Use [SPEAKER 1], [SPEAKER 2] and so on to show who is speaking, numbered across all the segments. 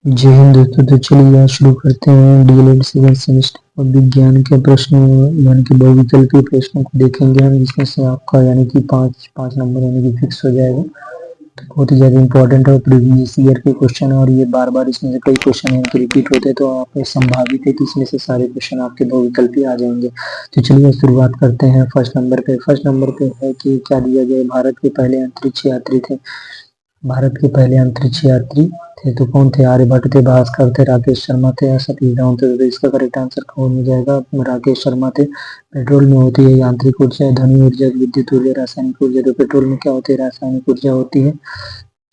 [SPEAKER 1] जय हिंद दोस्तों। तो चलिए आज शुरू करते हैं डीएलएड सेकंड सेमेस्टर और विज्ञान के प्रश्न यानी कि बहुविकल्पीय प्रश्नों को देखेंगे हम, जिसमें से आपका यानी कि पाँच पाँच नंबर यानी कि फिक्स हो जाएगा। तो बहुत ही ज़्यादा इंपॉर्टेंट है, प्रीवियस ईयर के क्वेश्चन है और ये बार बार इसमें से कई क्वेश्चन हैं कि रिपीट होते हैं, तो आप संभावित है कि इसमें से सारे क्वेश्चन आपके बहुविकल्पीय आ जाएंगे। तो चलिए शुरुआत करते हैं फर्स्ट नंबर पे। फर्स्ट नंबर पे है कि क्या दिया गया, भारत के पहले अंतरिक्ष यात्री थे। भारत के पहले अंतरिक्ष यात्री थे तो कौन थे? आर्यभट्ट थे, भास्कर थे, राकेश शर्मा थे या सतीश धवन थे। तो इसका करेक्ट आंसर कौन हो जाएगा? राकेश शर्मा थे। पेट्रोल में होती है यांत्रिक ऊर्जा, ध्वनि ऊर्जा, विद्युत ऊर्जा, रासायनिक ऊर्जा। तो पेट्रोल में क्या होती है? रासायनिक ऊर्जा होती है।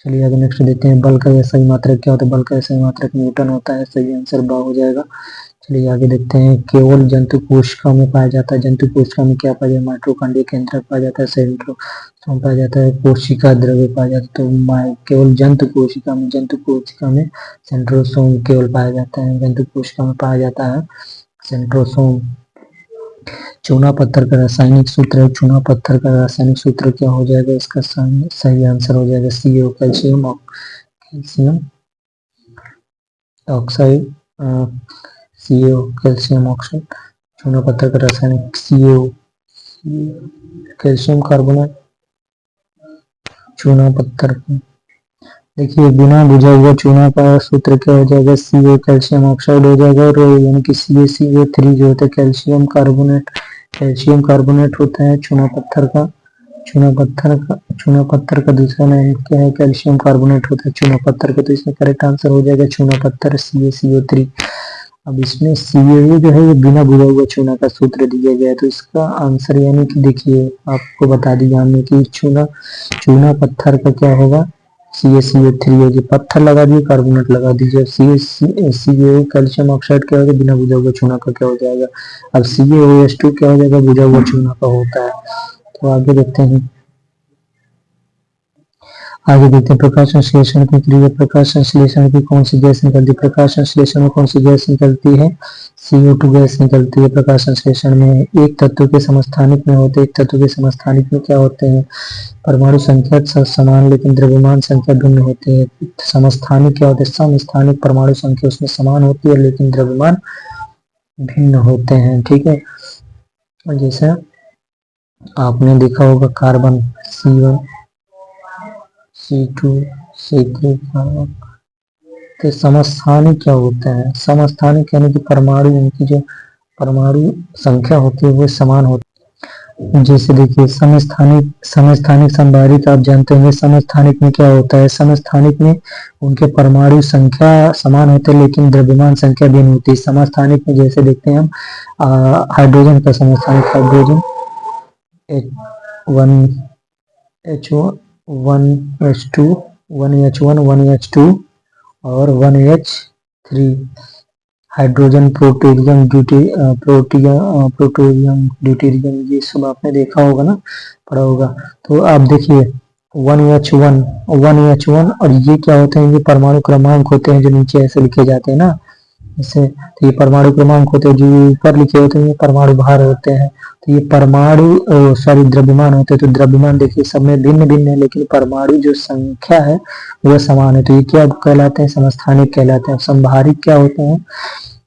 [SPEAKER 1] चलिए आगे नेक्स्ट देखते हैं, बल का यह सही मात्रक क्या होता है? बल का यह सही मात्रक न्यूटन होता है। सही आंसर बा हो जाएगा। चलिए आगे देखते हैं, केवल जंतु कोशिका में पाया जाता है। जंतु कोशिका में क्या पाया जाता है? माइटोकॉन्ड्रिया केंद्रक पाया जाता है, सेंट्रोसोम पाया जाता है, कोशिका द्रव्य पाया जाता है। तो केवल जंतु कोशिका में सेंट्रोसोम केवल पाया जाता है। जंतु कोशिका में पाया जाता है सेंट्रोसोम। चूना पत्थर का रासायनिक सूत्र है। चूना पत्थर का रासायनिक सूत्र क्या हो जाएगा? इसका सही आंसर हो जाएगा CO, calcium oxide. CO calcium oxide. चूना पत्थर का रासायनिक CO कैल्शियम कार्बोनेट। चूना पत्थर देखिए, बिना बुझा हुआ चूना का सूत्र क्या हो जाएगा? CO कैल्शियम ऑक्साइड हो जाएगा। और यानी कि CaCO3 जो होता है कैल्शियम कार्बोनेट होता है चूना पत्थर का। चूना पत्थर का दूसरा नाम क्या है? कैल्शियम कार्बोनेट होता है चूना पत्थर का। तो इसमें करेक्ट आंसर हो जाएगा चूना पत्थर, CaCO3। अब इसमें CaA जो है ये बिना बुझा हुआ चूना का सूत्र दिया गया है, तो इसका आंसर यानी कि देखिए आपको बता दिया हमने कि चूना पत्थर का क्या होगा? CaCO3 होगी। पत्थर लगा दिए, कार्बोनेट लगा दीजिए। CaA कैल्शियम ऑक्साइड क्या होगा? बिना बुझा हुआ चूना का क्या हो जाएगा? अब CaOH2 क्या हो जाएगा? बुझा हुआ चूना का होता है। तो आगे देखते हैं, प्रकाश संश्लेषण की क्रिया। प्रकाश संश्लेषण की कौन सी गैस निकलती है? प्रकाश संश्लेषण में कौन सी गैस निकलती है? CO2 गैस निकलती है प्रकाश संश्लेषण में। एक तत्व के समस्थानिक में होते हैं। एक तत्व के समस्थानिक में क्या होते हैं? परमाणु संख्या समान लेकिन द्रव्यमान संख्या भिन्न होती है। समस्थानिक क्या होते हैं? समस्थानिक परमाणु संख्या उसमें समान होती है लेकिन द्रव्यमान भिन्न होते हैं। ठीक है, जैसे आपने देखा होगा carbon C1 C2 C3 carbon. तो समस्थानिक क्या होता है? समस्थानिक यानी कि परमाणु, इनकी जो परमाणु संख्या होती है वो समान होती है। जैसे देखिए समस्थानिक संभारित आप जानते होंगे। समस्थानिक में क्या होता है? समस्थानिक में उनके परमाणु संख्या समान होते हैं लेकिन द्रव्यमान संख्या भिन्न होती है। समस्थानिक में जैसे देखते हैं हम हाइड्रोजन का समस्थानिक, हाइड्रोजन H1H2 1H1 1H2 और 1H3। हाइड्रोजन प्रोटोरियम ड्यूटेरियम ये सब आपने देखा होगा ना, पढ़ा होगा। तो आप देखिए 1H1 और ये क्या होते हैं? ये परमाणु क्रमांक होते हैं जो नीचे ऐसे लिखे जाते हैं ना, जैसे। तो ये परमाणु क्रमांक होते हैं, जो ऊपर लिखे होते हैं ये परमाणु भार होते हैं। तो ये परमाणु सॉरी द्रव्यमान होते हैं। तो द्रव्यमान देखिए सब में भिन्न भिन्न है लेकिन परमाणु जो संख्या है वह समान है। तो ये क्या कहलाते हैं? समस्थानिक कहलाते हैं। संभारित क्या होते हैं?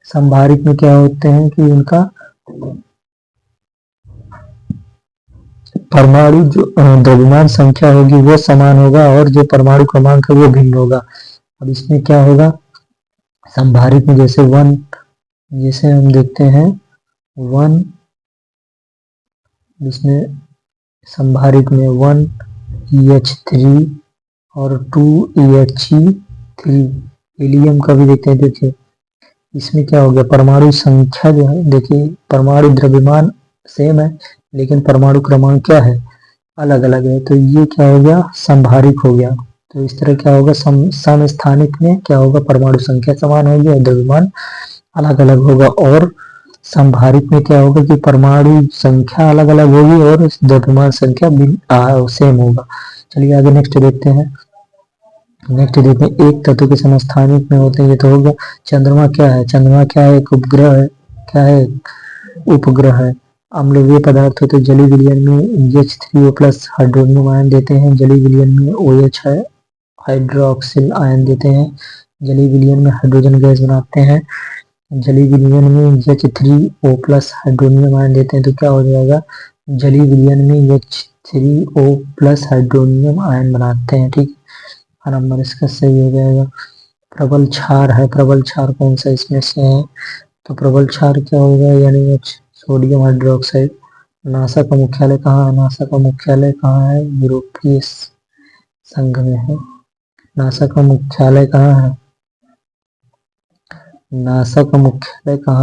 [SPEAKER 1] संभारित में क्या होते हैं कि उनका परमाणु जो द्रव्यमान संख्या होगी वो समान होगा और जो परमाणु क्रमांक है वो भिन्न होगा। अब इसमें क्या होगा? संभारित में जैसे हम देखते हैं 1, इसमें संभारित में 1EH3 और 2EHE3। हीलियम का भी देखते हैं। देखिए इसमें क्या हो गया? परमाणु संख्या जो है, देखिए परमाणु द्रव्यमान सेम है लेकिन परमाणु क्रमांक क्या है? अलग अलग है। तो ये क्या हो गया? संभारित हो गया। तो इस तरह क्या होगा? समस्थानिक में क्या होगा? परमाणु संख्या समान होगी और द्रव्यमान अलग अलग होगा। और संभारित में क्या होगा कि परमाणु संख्या अलग अलग होगी और द्रव्यमान संख्या सेम होगा। चलिए आगे नेक्स्ट देखते हैं। एक तत्व के समस्थानिक में होते हैं। ये तो होगा चंद्रमा क्या है? चंद्रमा क्या है? एक उपग्रह है। क्या है? उपग्रह है। अम्लवीय पदार्थ होते हैं। जलीय विलयन में H3O प्लस हाइड्रोनियम आयन देते हैं। जलीय विलयन में OH है हाइड्रोक्सिल आयन देते हैं। जलीय विलयन में हाइड्रोजन गैस बनाते हैं। जलीय विलयन में H3O प्लस हाइड्रोनियम आयन देते हैं तो क्या हो जाएगा, जलीय विलयन में H3O प्लस हाइड्रोनियम आयन बनाते हैं। ठीक, नंबर इसका सही हो जाएगा। प्रबल क्षार है, प्रबल क्षार कौन सा इसमें से है, तो प्रबल क्षार क्या होगा, यानी सोडियम हाइड्रोक्साइड। नासा का मुख्यालय कहाँ है, नासा का मुख्यालय कहाँ है, यूरोपीय संघ में है। नासा का मुख्यालय कहाँ है, नासा का मुख्यालय कहाँ,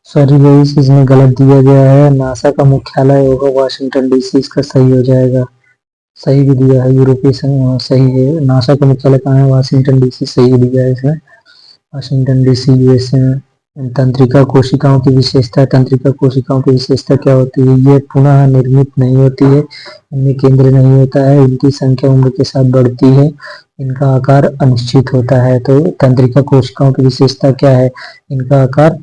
[SPEAKER 1] सॉरी गाइस इसमें गलत दिया गया है, नासा का मुख्यालय होगा वाशिंगटन डीसी, इसका सही हो जाएगा। सही भी दिया है, यूरोपीय संघ सही है, नासा का मुख्यालय कहाँ है, वाशिंगटन डीसी सही दिया है इसमें, वाशिंगटन डीसी यूएसए में। तंत्रिका कोशिकाओं की विशेषता, तंत्रिका कोशिकाओं की विशेषता क्या होती है, ये पुनः निर्मित नहीं होती है, इनमें केंद्र नहीं होता है, इनकी संख्या उम्र के साथ बढ़ती है, इनका आकार अनिश्चित होता है। तो तंत्रिका कोशिकाओं की विशेषता क्या है, इनका आकार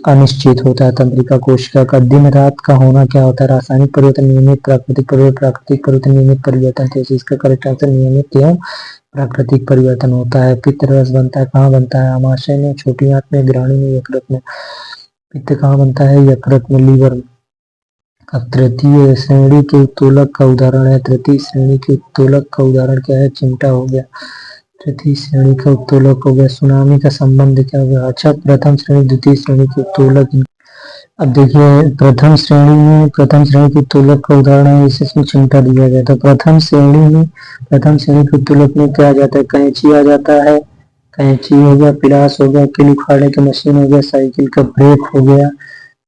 [SPEAKER 1] अनिश्चित होता है। तंत्रिका कोशिका का दिन रात का होना क्या होता है, रासायनिक परिवर्तन नियमित, प्राकृतिक परिवर्तन नियमित परिवर्तन। तो इसका करेक्ट आंसर नियमित एवं प्राकृतिक परिवर्तन होता है। पित्त रस बनता है, कहाँ बनता है, आमाशय में, छोटी आंत में, ग्राणी में, यकृत में। पित्त कहाँ बनता है, यकृत में, लीवर में। अब तृतीय श्रेणी के उत्तोलक का उदाहरण है, तृतीय श्रेणी के उत्तोलक का उदाहरण क्या है, चिमटा हो गया। तृतीय श्रेणी का उत्तोलक हो गया। सुनामी का संबंध क्या होगा, अच्छा प्रथम श्रेणी द्वितीय श्रेणी के उत्तोलक। अब देखिए प्रथम श्रेणी के उत्तोलक का उदाहरण है, इसमें चिमटा दिया गया। तो प्रथम श्रेणी के उत्तोलक में क्या आ जाता है, कैंची आ जाता है, कैंची हो गया, पिलास हो गया, कील उखाड़ने की मशीन हो गया, साइकिल का ब्रेक हो गया।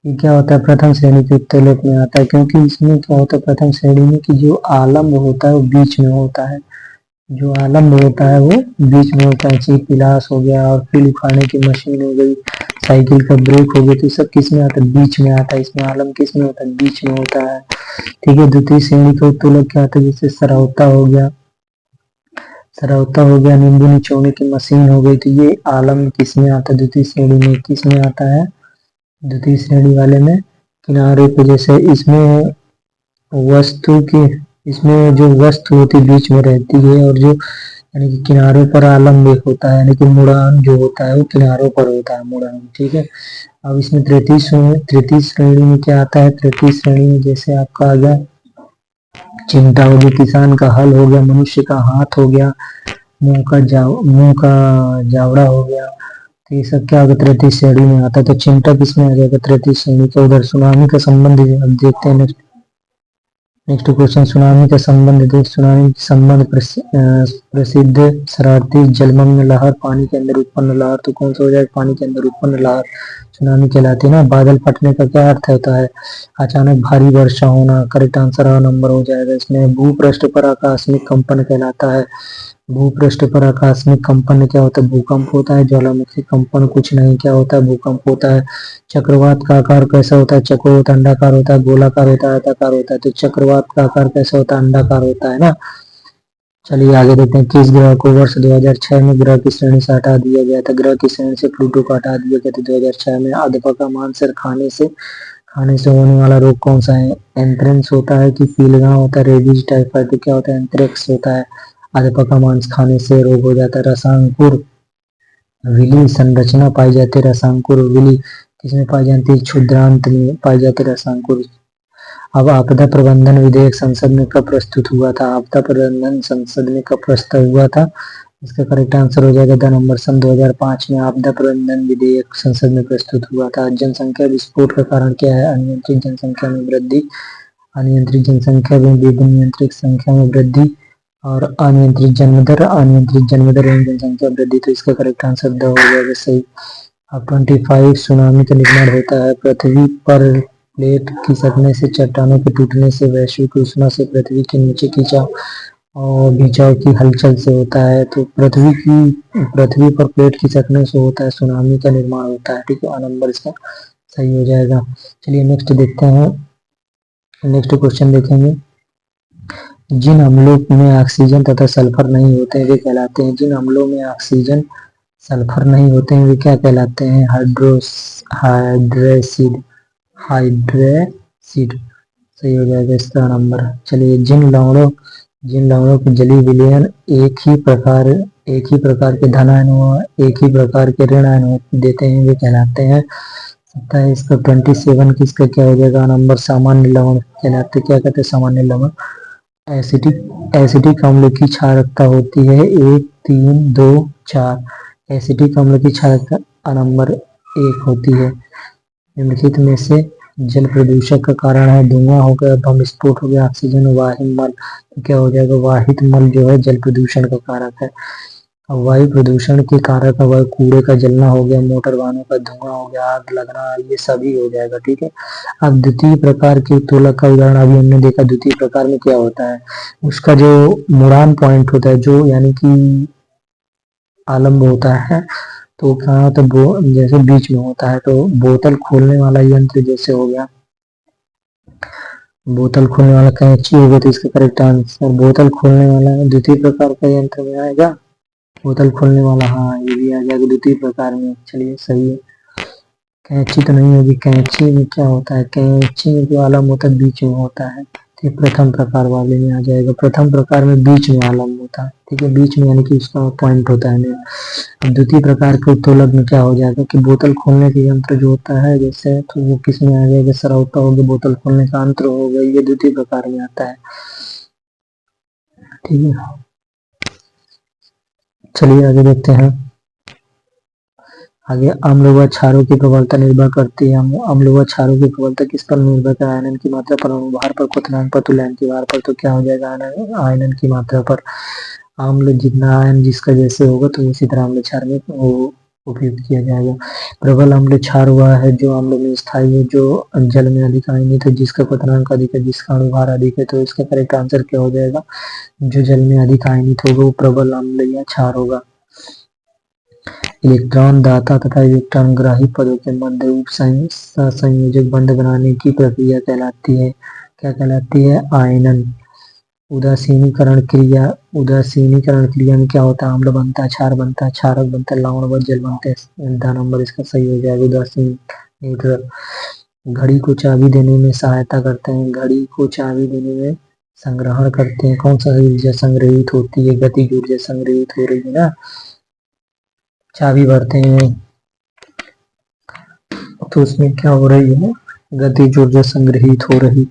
[SPEAKER 1] ये क्या होता है, प्रथम श्रेणी के उत्तोलक में आता है, क्योंकि इसमें क्या होता है प्रथम श्रेणी में कि जो आलम्ब होता है वो बीच में होता है, जो आलम्ब होता है वो बीच में होता है। कैंची, पिलास हो गया और कील उखाड़ने की मशीन हो गई, साइकिल का ब्रेक हो गया, तो सब किस में आता है, बीच में आता है। इसमें आलम किस में होता है, बीच में होता है। ठीक है, द्वितीय श्रेणी का उत्तोलक क्या आता है, जैसे सरौता हो गया, सरौता हो गया, नींबू निचोड़ने की मशीन हो गई, तो ये आलम किस में आता है, द्वितीय श्रेणी में। किस में आता है, द्वितीय श्रेणी वाले में किनारे पे, जैसे इसमें वस्तु की, इसमें जो वस्तु होती है बीच में रहती है, और जो यानी कि किनारों पर आलम्ब एक होता है, यानी कि मुड़ान जो होता है वो किनारों पर होता है, मुड़ान। ठीक है, अब इसमें तृतीय श्रेणी में क्या आता है, तृतीय श्रेणी में जैसे आपका आ गया चिमटा हो गया, किसान का हल हो गया, मनुष्य का हाथ हो गया, मुंह का जावड़ा हो गया, तो ये सब क्या होगा, तृतीय श्रेणी में आता है। तो चिमटा किसमें आ जाएगा, तृतीय श्रेणी का। उधर सुनामी का संबंध अब देखते हैं नेक्स्ट क्वेश्चन। सुनामी का संबंध देख, सुनामी का संबंध प्रसिद्ध शरारती जलमग्न लहर, पानी के अंदर उत्पन्न लहर, तो कौन सा हो जाएगा, पानी के अंदर उत्पन्न लहर सुनामी कहलाती है ना। बादल फटने का क्या अर्थ होता है, अचानक भारी वर्षा होना, करेक्ट आंसर आ नंबर हो जाएगा इसमें। भूपृष्ठ पर आकस्मिक कंपन कहलाता है, भूपृष्ठ पर आकस्मिक कंपन क्या होता है, भूकंप होता है। ज्वालामुखी कंपन कुछ नहीं, क्या होता है, भूकंप होता है। चक्रवात का आकार कैसा होता है, चक्र होता है, अंडाकार होता है, गोलाकार होता है, आयताकार होता है। तो चक्रवात का आकार कैसा होता है, अंडाकार होता है ना। चलिए आगे देखते हैं, किस ग्रह को वर्ष 2006 में ग्रह की श्रेणी से हटा दिया गया था, ग्रह की श्रेणी से प्लूटो को हटा दिया गया था 2006 में। अधपका मांस खाने से होने वाला रोग कौन सा है, एंथ्रेक्स होता है कि फीलगा होता है, रेबीज, टाइफाइड, तो क्या होता है, एंथ्रेक्स होता है। अधपका मांस खाने से रोग हो जाता है। रसांकुर विली संरचना पाई जाती है, रसांकुर विली किसमें पाई जाती है, क्षुद्रांत में पाई जाती है रसांकुर। अब आपदा प्रबंधन विधेयक संसद में कब प्रस्तुत हुआ था, आपदा प्रबंधन संसद में कब प्रस्तुत हुआ था, इसका करेक्ट आंसर हो जाएगा द नंबर सन 2005 में आपदा प्रबंधन विधेयक संसद में प्रस्तुत हुआ था। जनसंख्या विस्फोट का कारण क्या है, अनियंत्रित जनसंख्या में वृद्धि, अनियंत्रित जनसंख्या में वृद्धि, नियंत्रित संख्या में वृद्धि और अनियंत्रित जन्मदर एवं जनसंख्या वृद्धि, तो इसका करेक्ट आंसर द हो जाएगा सही। अब 25 सुनामी का निर्माण होता है पृथ्वी पर प्लेट खिसकने से, चट्टानों के टूटने से, वैश्विक उष्मा से, पृथ्वी के नीचे खिंचाव और खिंचाव की हलचल से होता है। तो पृथ्वी पर प्लेट खिसकने से होता है, सुनामी का निर्माण होता है। ठीक है, नंबर इसका सही हो जाएगा। चलिए नेक्स्ट देखते हैं, नेक्स्ट क्वेश्चन देखेंगे। जिन अम्लों में ऑक्सीजन तथा सल्फर नहीं होते हैं वे कहलाते हैं, जिन अम्लों में ऑक्सीजन सल्फर नहीं होते हैं वे क्या कहलाते हैं, हाइड्रेसिड, हाइड्रेसिड सही हो जाएगा इसका नंबर। चलिए जिन लवणों की जलीय विलयन एक ही प्रकार एक ही प्रकार के धनायन व एक ही प्रकार के ऋणायन देते हैं, वे कहलाते हैं। 27 का 27 किसका क्या हो जाएगा नंबर, सामान्य लवण कहलाते, क्या कहते हैं सामान्य लवण। एसिटिक अम्ल की क्षारकता होती है 1, 3, 2, 4। एसिटिक अम्ल की क्षारकता नंबर 1 होती है। निम्नलिखित में से जल प्रदूषक का कारण है, धुआं हो गया, बम विस्फोट हो गया, ऑक्सीजन वाहित मल, तो क्या हो जाएगा, वाहित मल जो है जल प्रदूषण का कारक है। अब वायु प्रदूषण के कारक है, कूड़े का जलना हो गया, मोटर वाहनों का धुआं हो गया, आग लगना, ये सभी हो जाएगा। ठीक है। अब द्वितीय प्रकार के उत्तोलक का उदाहरण अभी हमने देखा, द्वितीय प्रकार में क्या होता है, उसका जो मुड़ान पॉइंट होता है, जो यानी कि आलम्ब होता है, तो कहाँ, तो जैसे बीच में होता है, तो बोतल खोलने वाला यंत्र जैसे हो गया, बोतल खोलने वाला कैंची हो गया, तो इसका करेक्ट आंसर बोतल खोलने वाला द्वितीय प्रकार का यंत्र में आएगा, बोतल खोलने वाला, हाँ ये भी आ जाएगा द्वितीय प्रकार में। चलिए सही है। कैंची तो नहीं होगी, कैंची में क्या होता है, कैंची में जो आलम होता है बीच में होता है, तो प्रथम प्रकार वाले में आ जाएगा, प्रथम प्रकार में बीच में आलम होता है। ठीक है, बीच में यानी कि उसका पॉइंट होता है। द्वितीय प्रकार के उत्तोलक में क्या हो जाएगा कि बोतल खोलने के यंत्र जो होता है जैसे, तो वो किस में आ जाएगा, सरौता हो गया, बोतल खोलने का यंत्र हो गया, ये द्वितीय प्रकार में आता है। ठीक है, चलिए आगे देखते हैं। आगे अम्ल व क्षारों की प्रबलता निर्भर करती है। अम्ल व क्षारों की प्रबलता किस पर निर्भर कर, आयनन की मात्रा पर, भार पर, क्वथनांक पर, तुल्यांक की भार पर, तो क्या हो जाएगा आयनन की मात्रा पर। अम्ल जितना आयन जिसका जैसे होगा तो उसी तरह अम्ल क्षार में वो उपयुक्त किया जाएगा। प्रबल अम्ल क्षार वह है जो अम्ल में स्थायी है, जो जल में अधिक आयनित है, जिसका क्वथनांक अधिक है, जिसका अणुभार अधिक है, तो इसका करेक्ट आंसर क्या हो जाएगा, जो जल में अधिक आयनित होगा वो प्रबल अम्ल या क्षार होगा। इलेक्ट्रॉन दाता तथा इलेक्ट्रॉन ग्राही पदों के मध्य उप संयोजक बंध बनाने की प्रक्रिया कहलाती है, क्या कहलाती है, आयनन। उदासीनीकरण क्रिया, उदासीनीकरण क्रिया में क्या होता है, अम्ल बनता है, क्षार बनता है, क्षारक बनता है, लवण व जल बनते हैं। द नंबर इसका सही हो जाएगा उदासीन न्यूट्रल। घड़ी को चाबी देने में सहायता करते हैं, घड़ी को चाबी देने में संग्रहण करते हैं, कौन सा ऊर्जा संग्रहित होती है, गतिज ऊर्जा संग्रहित हो रही है ना, चाबी भरते हैं तो उसमें क्या हो रही है, गतिज ऊर्जा संग्रहित हो रही।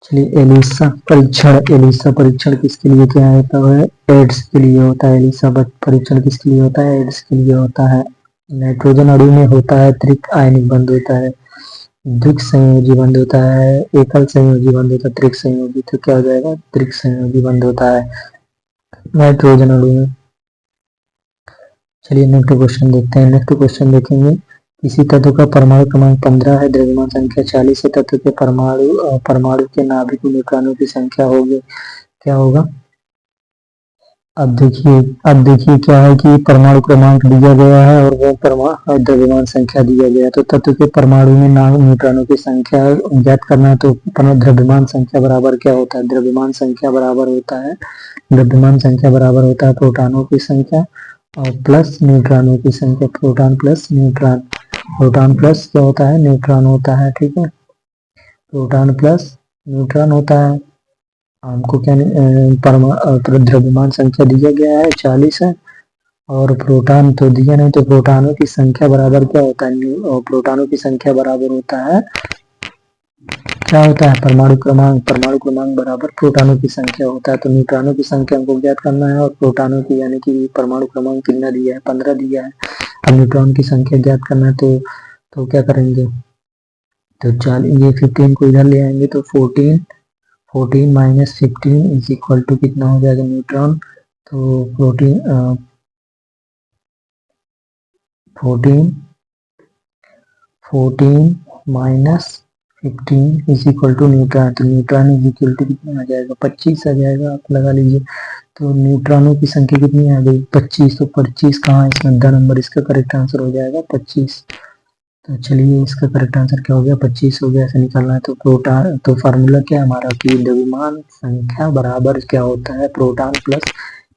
[SPEAKER 1] चलिए एलिसा परीक्षण, एलिसा परीक्षण किसके लिए क्या होता है, एड्स के लिए होता है। एलिसा परीक्षण किसके लिए होता है, एड्स के लिए होता है। नाइट्रोजन अणु में होता है त्रिक आयनिक बंध होता है, द्विक संयोजी बंध होता है, एकल संयोजी बंध होता है, त्रिक संयोजी, तो क्या हो जाएगा, त्रिक संयोजी बंध होता है नाइट्रोजन अणु में। चलिए नेक्स्ट क्वेश्चन देखते हैं। नेक्स्ट क्वेश्चन देखेंगे, किसी तत्व का परमाणु क्रमांक 15 है, द्रव्यमान संख्या 40 है, तत्व के परमाणु के नाभिक में न्यूट्रॉनों की संख्या होगी, क्या होगा। अब देखिए क्या है कि परमाणु क्रमांक दिया गया है और वो परमाणु द्रव्यमान संख्या दिया गया है, तो तत्व के परमाणु में न्यूट्रॉनों की संख्या ज्ञात करना है, तो द्रव्यमान संख्या बराबर क्या होता है, द्रव्यमान संख्या बराबर होता है, द्रव्यमान संख्या बराबर होता है प्रोटॉनों की संख्या और प्लस न्यूट्रॉनों की संख्या, proton plus neutron, proton plus क्या होता है, न्यूट्रॉन होता है। ठीक है, प्रोटॉन प्लस न्यूट्रॉन होता है। हमको क्या द्रव्यमान संख्या दिया गया है 40 है, और प्रोटॉन तो दिया नहीं, तो प्रोटॉनों की संख्या बराबर क्या होता है, प्रोटॉनों की संख्या बराबर होता है, क्या होता है, परमाणु क्रमांक बराबर प्रोटॉनों की संख्या होता है। तो न्यूट्रॉनों की संख्या हमको ज्ञात करना है और प्रोटॉनों की यानी कि परमाणु क्रमांक कितना दिया है, 15 दिया है। अब न्यूट्रॉन की संख्या ज्ञात करना है, तो क्या करेंगे, तो ये 15 को इधर ले आएंगे, तो 14 माइनस 15 इज इक्वल टू कितना हो जाएगा न्यूट्रॉन, तो 14 minus 15 is equal to neutron, तो न्यूट्रॉन इज इक्वल टू कितना आ जाएगा, 25 आ जाएगा, आप लगा लीजिए। तो न्यूट्रॉनों की संख्या कितनी आ गई, 25, तो 25 कहाँ, इसमें द नंबर, इसका करेक्ट आंसर हो जाएगा 25। तो चलिए इसका करेक्ट आंसर क्या हो गया, 25 हो गया, ऐसे निकालना है। तो प्रोटॉन, तो फार्मूला क्या है हमारा कि द्रव्यमान संख्या बराबर क्या होता है, प्रोटॉन प्लस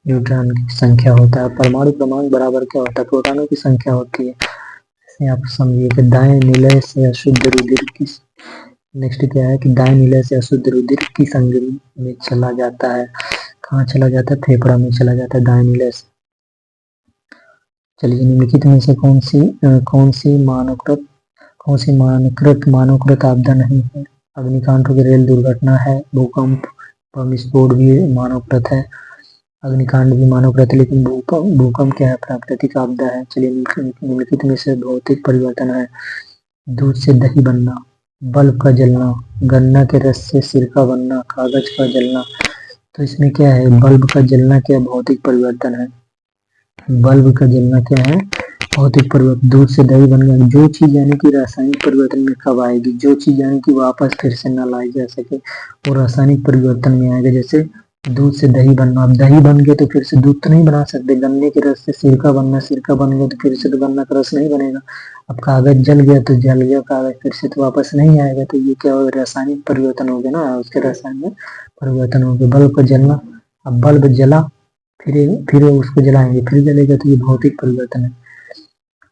[SPEAKER 1] न्यूट्रॉन की संख्या होता है, परमाणु क्रमांक बराबर क्या होता है, प्रोटॉनों की संख्या होती है। इसे आप समझिए कि दाएं निलय से अशुद्ध रुधिर की, नेक्स्ट क्या है कि दाएं निलय से अशुद्ध रुधिर की संग्रह में चला जाता है, कहाँ चला जाता है, फेफड़ा में चला जाता है दाएं निलय से। चलिए निम्नलिखित में से कौन सी मानवकृत आपदा नहीं है? अग्निकांड की रेल दुर्घटना है, भूकंप बम विस्फोट भी मानवकृत है, अग्निकांड भी मानवकृत है, लेकिन भूकंप क्या है? प्राकृतिक आपदा है। चलिए निम्नलिखित में से भौतिक परिवर्तन है। दूध से दही बनना, बल्ब का जलना, गन्ना के रस से सिरका बनना, कागज का जलना। तो इसमें क्या है? बल्ब का जलना क्या भौतिक परिवर्तन है? बल्ब का जलना क्या है? भौतिक परिवर्तन। दूध से दही बन गया, जो चीज यानी कि रासायनिक परिवर्तन में कब आएगी? जो चीज यानी कि वापस फिर से न लाई जा सके वो रासायनिक परिवर्तन में आएगा। जैसे दूध से दही बनना, अब दही बन गया तो फिर से दूध तो नहीं बना सकते। गन्ने के रस से सिरका बनना, सिरका बन गया तो फिर से तो गन्ना का रस नहीं बनेगा। अब कागज जल गया तो जल गया कागज, फिर से तो वापस नहीं आएगा। तो ये क्या हो? रासायनिक परिवर्तन हो गया ना, उसके रसायन में परिवर्तन हो गया। बल्ब का जलना, अब बल्ब जला फिर उसको जलाएंगे फिर जलेगा, तो ये भौतिक परिवर्तन है।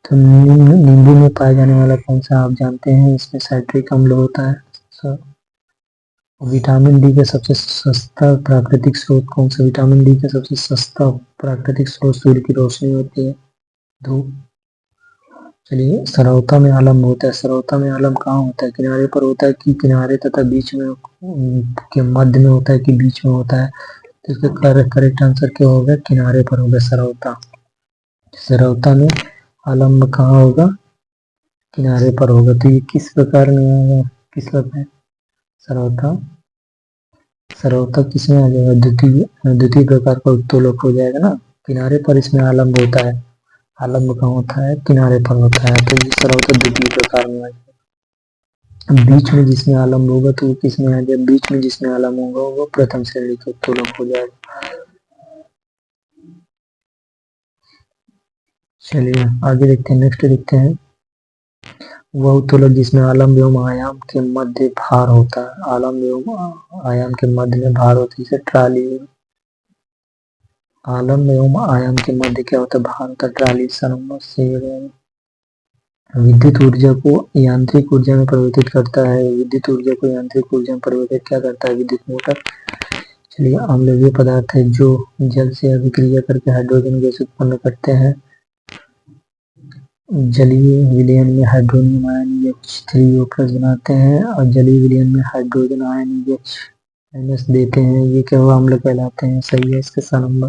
[SPEAKER 1] तो नींबू में पाया जाने वाला कौन सा आप जानते हैं? इसमें साइट्रिक अम्ल होता है। विटामिन डी का सबसे सस्ता प्राकृतिक स्रोत कौन सा? विटामिन डी का सबसे सस्ता प्राकृतिक स्रोत सूर्य की रोशनी होती है, धूप। चलिए सरौता में आलम्ब होता है। सरौता में आलम्ब कहाँ होता है? किनारे पर होता है कि किनारे तथा बीच में के मध्य में होता है कि बीच में होता है? तो इसका करेक्ट आंसर क्या होगा? किनारे पर होगा सरौता। सरौता में आलम्ब कहाँ होगा? किनारे पर होगा। तो ये किस प्रकार में आएगा? किस प्रकार? सरौता सरौता किसमें आ जाएगा? द्वितीय प्रकार का उत्तोलक हो जाएगा ना। किनारे पर इसमें आलम्ब होता है, आलम्ब कहाँ होता है? किनारे पर होता है। तो ये सरौता द्वितीय प्रकार में आ जाएगा। बीच में जिसमें आलम्ब होगा तो वो किसमें आ जाएगा? बीच में जिसमें आलम्ब होगा वो प्रथम श्रेणी का उत्तोलक हो जाएगा। चलिए आगे देखते हैं, नेक्स्ट देखते हैं। वह उत्तोलक जिसमें आलम्ब एवं आयाम के मध्य भार होता है। आलम्ब एवं आयाम के मध्य में भार होता है, जैसे ट्राली। आलम्ब एवं आयाम के मध्य क्या होता है? भार होता है, ट्राली। विद्युत ऊर्जा को यांत्रिक ऊर्जा में परिवर्तित करता है। विद्युत ऊर्जा को यांत्रिक ऊर्जा में परिवर्तित क्या करता है? विद्युत मोटर। चलिए अम्लकीय पदार्थ है जो जल से अभिक्रिया करके हाइड्रोजन गैस उत्पन्न करते हैं। जलीय विलयन में हाइड्रोनियम आयन H3O+ बनाते हैं और जलीय विलयन में हाइड्रोजन आयन H- देते हैं। ये क्या हुआ? अम्ल कहलाते हैं। सही है इसका सा नंबर।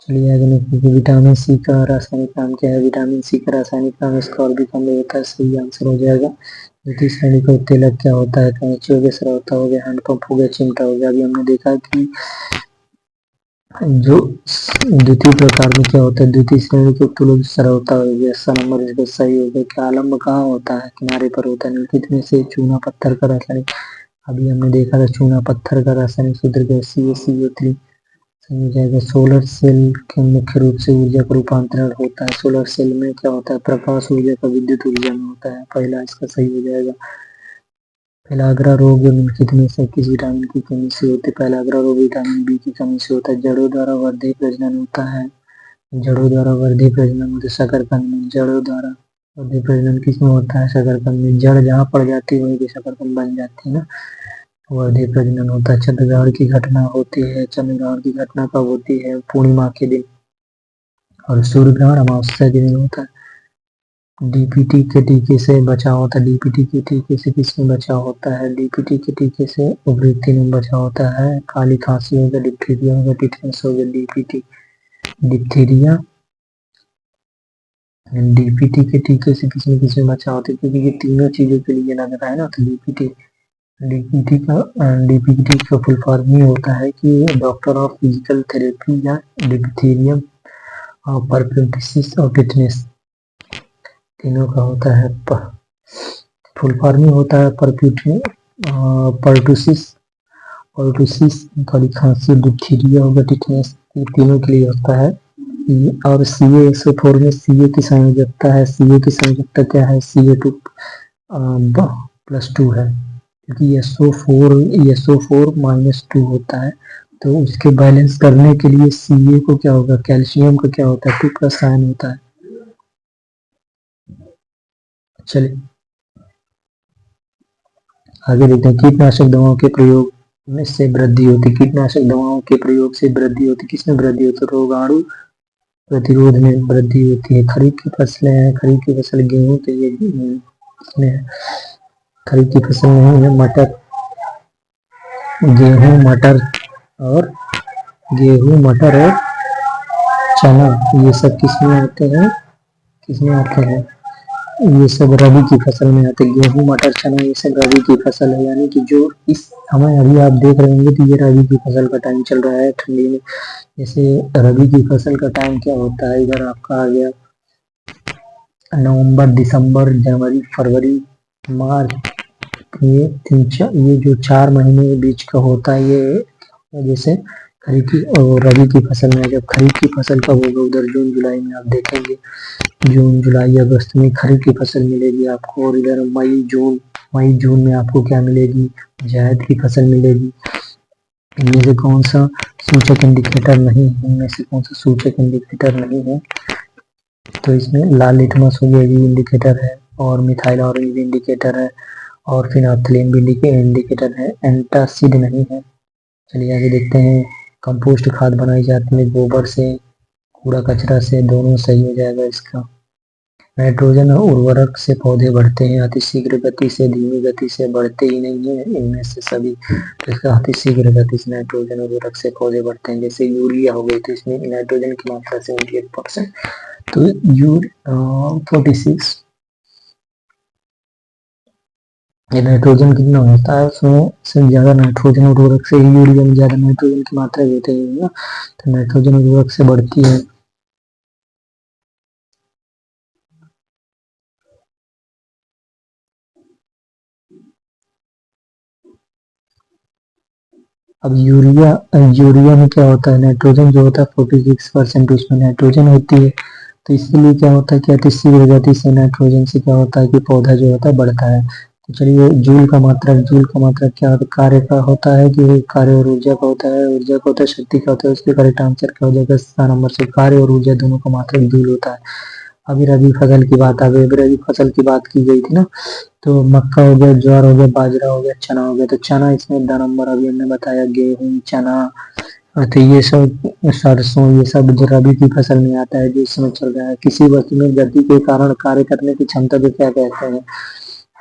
[SPEAKER 1] चलिए आगे देखिए, विटामिन सी का रासायनिक नाम क्या है? विटामिन सी का रासायनिक नाम स्कॉर्बिक अम्ल होता है। सही आंसर हो जाएगा। द्वितीय श्रेणी का उत्तेलक क्या होता है? कैंची हो गया, सरौता हो गया, हैंडपंप हो गया, चिमटा हो गया। अभी हमने देखा कि जो द्वितीय प्रकार में क्या होता है? द्वितीय श्रेणी के उत्तोलक सरौता हो गया। सा नंबर इसका सही हो गया। क्या आलम्ब कहाँ होता है? किनारे पर होता है। निम्नलिखित में से चूना पत्थर का रासायनिक, अभी हमने देखा था चूना पत्थर का रासायनिक सूत्र क्या? CaCO3। सही हो जाएगा। सोलर सेल के मुख्य रूप से ऊर्जा का रूपांतरण होता है। सोलर सेल में क्या होता है? प्रकाश ऊर्जा का विद्युत ऊर्जा में होता है। पहला इसका सही हो जाएगा। पेलाग्रा रोग निम्नलिखित में से किस विटामिन की कमी से होता है? पेलाग्रा रोग विटामिन बी की कमी से होता है। जड़ों द्वारा वर्धित प्रजनन होता है। जड़ों द्वारा वर्धित प्रजनन होता है शकरकंद में। जड़ों द्वारा वर्धित प्रजनन किसमें होता है? शकरकंद में। जड़ जहाँ पड़ जाती है वहीं पे शकरकंद बन जाती है ना, वर्धित प्रजनन होता है। चंद्रग्रहण की घटना होती है। चंद्रग्रहण की घटना कब होती है? पूर्णिमा के दिन। और सूर्य ग्रहण अमावस्या के दिन होता है। डीपीटी के टीके से बचाव होता है। डीपीटी के टीके से किसमें बचाव होता है? डीपीटी के टीके से उभरती में बचाव होता है। काली खांसी हो गया, डिप्थीरिया हो गया, टिटनेस हो गया। डीपीटी डिप्थीरिया डीपीटी के टीके से किसमें बचाव होता है? क्योंकि ये तीनों चीजों के लिए लग रहा है ना। तो डीपीटी का फुल फॉर्म ये होता है कि डॉक्टर ऑफ फिजिकल थेरेपी या डिप्थीरियम और परक्यूटिसिस और टिटनेस, तीनों का होता है। फुल फॉर्म होता है परटूसिस थोड़ी खांसी, डिप्थीरिया होगा, टिटनेस, ये तीनों के लिए होता है। और CaSO4 में CA की संयोजकता है। CA की संयोजकता क्या है? Ca+2 है, क्योंकि SO4 -2 होता है। तो उसके बैलेंस करने के लिए CA को क्या होगा? कैल्शियम का क्या होता है? 2+ आयन होता है। चलिए आगे देखते हैं। कीटनाशक दवाओं के प्रयोग में से वृद्धि होती। कीटनाशक दवाओं के प्रयोग से वृद्धि होती। किसमें वृद्धि होती? रोगाणु प्रतिरोध में वृद्धि होती है। खरीफ की फसलें हैं, खरीफ की फसल गेहूं, तो ये इसमें है। खरीफ की फसल नहीं है, मटर, गेहूं मटर और गेहूं मटर और चना, ये सब किसमें आते हैं, किसमें आते हैं, ये सब रबी की फसल में आते हैं। गेहूं मटर चना ये सब रबी की फसल है, यानी कि जो इस समय अभी आप देख रहे होंगे तो ये रबी की फसल का टाइम चल रहा है ठंडी में। जैसे रबी की फसल का टाइम क्या होता है, इधर आपका आ गया नवंबर, दिसंबर, जनवरी, फरवरी, मार्च, ये जो 4 महीने के बीच का होता है, ये जैसे खरीफ की और रबी की फसल में। जब खरीफ की फसल कब होगा, उधर जून जुलाई में आप देखेंगे, जून जुलाई अगस्त में खरीफ की फसल मिलेगी आपको। और इधर मई जून में आपको क्या मिलेगी, जायद की फसल मिलेगी। इनमें से कौन सा सूचक इंडिकेटर नहीं है, इनमें से कौन सा सूचक इंडिकेटर नहीं है, तो इसमें लाल लिटमस हो गया, ये इंडिकेटर है, और मिथाइल ऑरेंज भी इंडिकेटर है, और फिनाइलैथलीन भी इंडिकेटर है, एंटासिड नहीं है। चलिए आगे देखते हैं। कंपोस्ट खाद बनाई जाती है गोबर से, कूड़ा कचरा से, दोनों सही हो जाएगा इसका। नाइट्रोजन उर्वरक से पौधे बढ़ते हैं, अति शीघ्र गति से, धीमी गति से बढ़ते ही नहीं है इनमें से सभी। तो इसका अति शीघ्र गति से नाइट्रोजन उर्वरक से पौधे बढ़ते हैं। जैसे यूरिया हो गई, तो इसमें नाइट्रोजन की मात्रा 78%, तो 46, ये नाइट्रोजन कितना होता है, उसमें से ज्यादा नाइट्रोजन उर्वरक से, यूरिया में ज्यादा नाइट्रोजन की मात्रा होती है ना, तो नाइट्रोजन उर्वरक से बढ़ती है। अब यूरिया में क्या होता है, नाइट्रोजन जो होता है 46% उसमें नाइट्रोजन होती है। तो इसलिए क्या होता है कि अति शीघ्र गति से नाइट्रोजन से क्या होता है कि पौधा जो होता है बढ़ता है। तो चलिए जूल का मात्रक क्या कार्य का होता है, कि कार्य और ऊर्जा का होता है, ऊर्जा का होता है, शक्ति का होता है, उसके करेक्ट आंसर क्या हो जाएगा, 7 नंबर से। कार्य और ऊर्जा दोनों का मात्रक जूल होता है। अभी रबी फसल की बात आ गई, अभी रबी फसल की बात की गई थी ना, तो मक्का हो गया, ज्वार हो गया, बाजरा हो गया, चना हो गया। तो चना इसमें 2 नंबर, अभी हमने बताया, गेहूं, चना, तो ये सब सरसों, ये सब जो रबी की फसल में आता है, जो इस समय चल रहा है। किसी वस्तु में गति के कारण कार्य करने की क्षमता को क्या कहते हैं,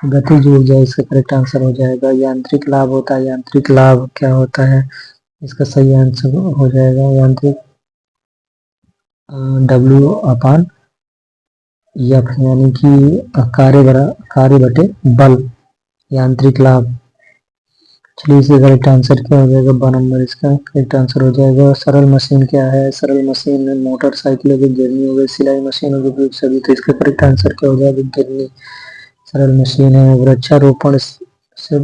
[SPEAKER 1] गतिज ऊर्जा इसका करेक्ट आंसर हो जाएगा। यांत्रिक लाभ होता है, यांत्रिक लाभ क्या होता है, इसका सही आंसर हो जाएगा यांत्रिक W/F, यानी कि कार्य बटे बल, यांत्रिक लाभ। चलिए इसका करेक्ट आंसर क्या हो जाएगा, 2 नंबर इसका करेक्ट आंसर हो जाएगा। सरल मशीन क्या है, सरल मशीन में मोटरसाइकिल हो गई, गिरनी हो गई, सिलाई मशीन हो गई, सभी। तो इसका करेक्ट आंसर क्या हो जाएगा, गिरनी सरल मशीन है। वृक्षारोपण से